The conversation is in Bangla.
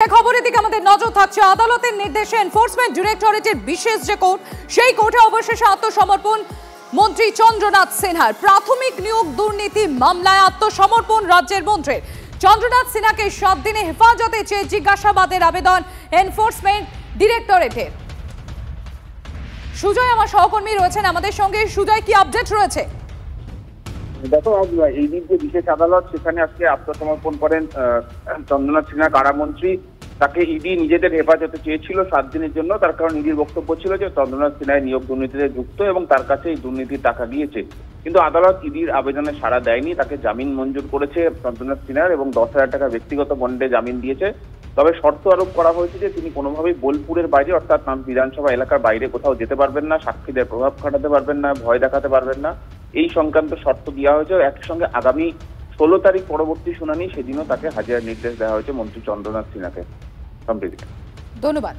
খবরের দিকে আমাদের নজর থাকছে। আদালতের নির্দেশে এনফোর্সমেন্ট ডিরেক্টরেটের বিশেষ যে কোর্ট, সেই কোর্টে অবশেষে আত্মসমর্পণ মন্ত্রী চন্দ্রনাথ সিনহার। প্রাথমিক নিয়োগ দুর্নীতি মামলায় আত্মসমর্পণ রাজ্যের মন্ত্রীর। চন্দ্রনাথ সিনহাকে 7 দিনে হেফাজতে চেয়ে জিজ্ঞাসাবাদের আবেদন এনফোর্সমেন্ট ডিরেক্টরেটের। সুজয় আমার সহকর্মী রয়েছেন আমাদের সঙ্গে। সুজয়, কি আপডেট রয়েছে? দেখো, এই দিন যে বিশেষ আদালত, সেখানে আজকে আত্মসমর্পণ করেন চন্দ্রনাথ সিনহা কারামন্ত্রী। তাকে ইডি নিজেদের হেফাজতে চেয়েছিল 7 দিনের জন্য। তার কারণ ইডির বক্তব্য ছিল যে চন্দ্রনাথ সিনহা নিয়োগ দুর্নীতিতে যুক্ত এবং তার কাছে এই দুর্নীতির টাকা গিয়েছে। কিন্তু আদালত ইডির আবেদনে সাড়া দেয়নি, তাকে জামিন মঞ্জুর করেছে চন্দ্রনাথ সিনহার এবং 10,000 টাকা ব্যক্তিগত বন্ডে জামিন দিয়েছে। তবে শর্ত আরোপ করা হয়েছে যে তিনি কোনোভাবেই বোলপুরের বাইরে, অর্থাৎ বিধানসভা এলাকার বাইরে কোথাও যেতে পারবেন না, সাক্ষীদের প্রভাব খাটাতে পারবেন না, ভয় দেখাতে পারবেন না, এই সংক্রান্ত শর্ত দেওয়া হয়েছে। একই সঙ্গে আগামী 16 তারিখ পরবর্তী শুনানি, সেদিনও তাকে হাজিরার নির্দেশ দেওয়া হয়েছে মন্ত্রী চন্দ্রনাথ সিনহাকে। ধন্যবাদ।